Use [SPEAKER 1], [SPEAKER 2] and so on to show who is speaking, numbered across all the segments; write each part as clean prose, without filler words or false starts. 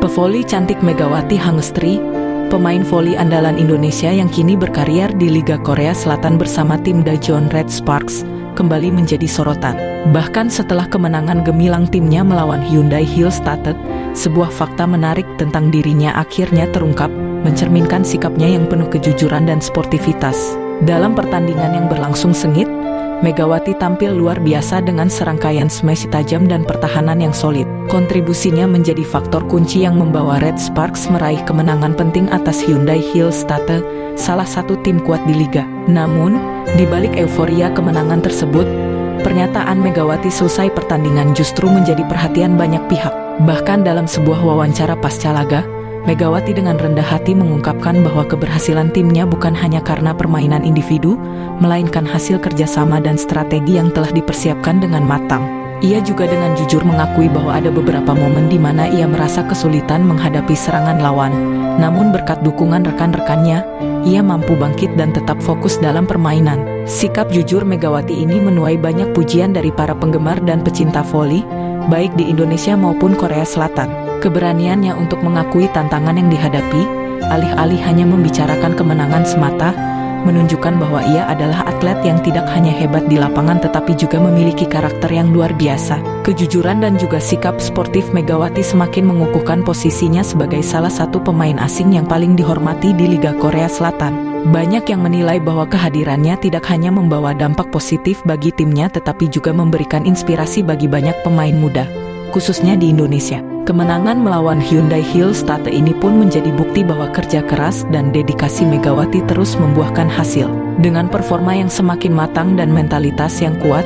[SPEAKER 1] Pevoli cantik Megawati Hangestri, pemain voli andalan Indonesia yang kini berkarir di Liga Korea Selatan bersama tim Daejeon Red Sparks, kembali menjadi sorotan. Bahkan setelah kemenangan gemilang timnya melawan Hyundai Hillstatt, sebuah fakta menarik tentang dirinya akhirnya terungkap, mencerminkan sikapnya yang penuh kejujuran dan sportivitas. Dalam pertandingan yang berlangsung sengit, Megawati tampil luar biasa dengan serangkaian smash tajam dan pertahanan yang solid. Kontribusinya menjadi faktor kunci yang membawa Red Sparks meraih kemenangan penting atas Hyundai Hillstatt, salah satu tim kuat di liga. Namun, di balik euforia kemenangan tersebut, pernyataan Megawati selesai pertandingan justru menjadi perhatian banyak pihak. Bahkan dalam sebuah wawancara pasca laga, Megawati dengan rendah hati mengungkapkan bahwa keberhasilan timnya bukan hanya karena permainan individu, melainkan hasil kerjasama dan strategi yang telah dipersiapkan dengan matang. Ia juga dengan jujur mengakui bahwa ada beberapa momen di mana ia merasa kesulitan menghadapi serangan lawan. Namun berkat dukungan rekan-rekannya, ia mampu bangkit dan tetap fokus dalam permainan. Sikap jujur Megawati ini menuai banyak pujian dari para penggemar dan pecinta voli, baik di Indonesia maupun Korea Selatan. Keberaniannya untuk mengakui tantangan yang dihadapi, alih-alih hanya membicarakan kemenangan semata, menunjukkan bahwa ia adalah atlet yang tidak hanya hebat di lapangan tetapi juga memiliki karakter yang luar biasa. Kejujuran dan juga sikap sportif Megawati semakin mengukuhkan posisinya sebagai salah satu pemain asing yang paling dihormati di Liga Korea Selatan. Banyak yang menilai bahwa kehadirannya tidak hanya membawa dampak positif bagi timnya tetapi juga memberikan inspirasi bagi banyak pemain muda, khususnya di Indonesia. Kemenangan melawan Hyundai Hillstatt ini pun menjadi bukti bahwa kerja keras dan dedikasi Megawati terus membuahkan hasil. Dengan performa yang semakin matang dan mentalitas yang kuat,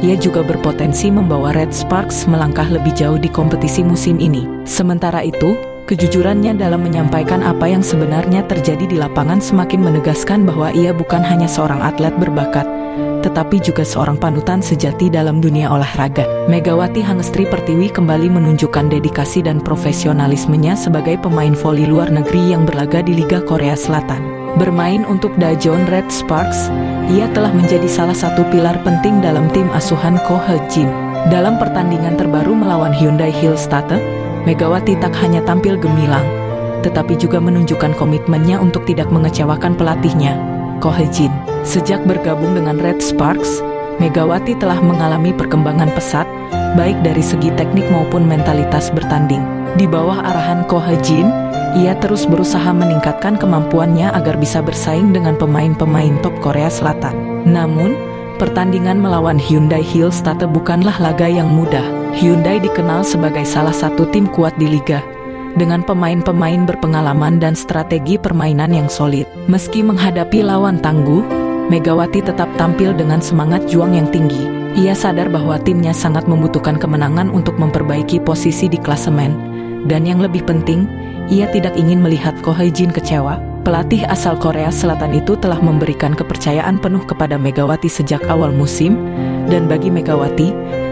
[SPEAKER 1] ia juga berpotensi membawa Red Sparks melangkah lebih jauh di kompetisi musim ini. Sementara itu, kejujurannya dalam menyampaikan apa yang sebenarnya terjadi di lapangan semakin menegaskan bahwa ia bukan hanya seorang atlet berbakat, tetapi juga seorang panutan sejati dalam dunia olahraga. Megawati Hangestri Pertiwi kembali menunjukkan dedikasi dan profesionalismenya sebagai pemain voli luar negeri yang berlaga di Liga Korea Selatan. Bermain untuk Daejeon Red Sparks, ia telah menjadi salah satu pilar penting dalam tim asuhan Ko He-jin. Dalam pertandingan terbaru melawan Hyundai Hillstatt, Megawati tak hanya tampil gemilang, tetapi juga menunjukkan komitmennya untuk tidak mengecewakan pelatihnya, Ko He-jin. Sejak bergabung dengan Red Sparks, Megawati telah mengalami perkembangan pesat, baik dari segi teknik maupun mentalitas bertanding. Di bawah arahan Ko He-jin, ia terus berusaha meningkatkan kemampuannya agar bisa bersaing dengan pemain-pemain top Korea Selatan. Namun, pertandingan melawan Hyundai Hillstatt bukanlah laga yang mudah. Hyundai dikenal sebagai salah satu tim kuat di liga, dengan pemain-pemain berpengalaman dan strategi permainan yang solid. Meski menghadapi lawan tangguh, Megawati tetap tampil dengan semangat juang yang tinggi. Ia sadar bahwa timnya sangat membutuhkan kemenangan untuk memperbaiki posisi di klasemen, dan yang lebih penting, ia tidak ingin melihat Ko He-jin kecewa. Pelatih asal Korea Selatan itu telah memberikan kepercayaan penuh kepada Megawati sejak awal musim, dan bagi Megawati,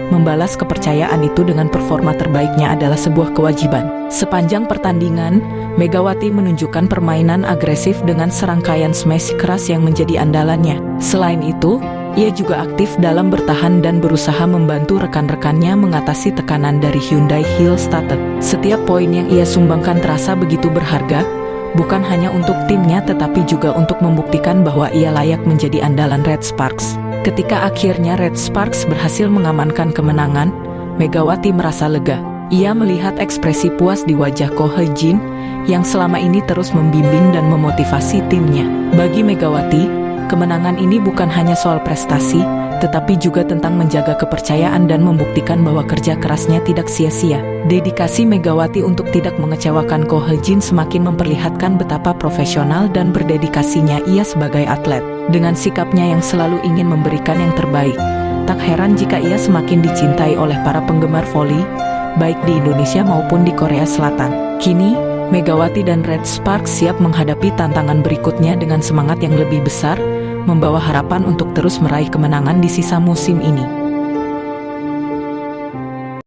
[SPEAKER 1] membalas kepercayaan itu dengan performa terbaiknya adalah sebuah kewajiban. Sepanjang pertandingan, Megawati menunjukkan permainan agresif dengan serangkaian smash keras yang menjadi andalannya. Selain itu, ia juga aktif dalam bertahan dan berusaha membantu rekan-rekannya mengatasi tekanan dari Hyundai Hillstatt. Setiap poin yang ia sumbangkan terasa begitu berharga, bukan hanya untuk timnya tetapi juga untuk membuktikan bahwa ia layak menjadi andalan Red Sparks. Ketika akhirnya Red Sparks berhasil mengamankan kemenangan, Megawati merasa lega. Ia melihat ekspresi puas di wajah Ko He-jin yang selama ini terus membimbing dan memotivasi timnya. Bagi Megawati, kemenangan ini bukan hanya soal prestasi, tetapi juga tentang menjaga kepercayaan dan membuktikan bahwa kerja kerasnya tidak sia-sia. Dedikasi Megawati untuk tidak mengecewakan Ko He-jin semakin memperlihatkan betapa profesional dan berdedikasinya ia sebagai atlet. Dengan sikapnya yang selalu ingin memberikan yang terbaik, tak heran jika ia semakin dicintai oleh para penggemar voli, baik di Indonesia maupun di Korea Selatan. Kini, Megawati dan Red Sparks siap menghadapi tantangan berikutnya dengan semangat yang lebih besar, membawa harapan untuk terus meraih kemenangan di sisa musim ini.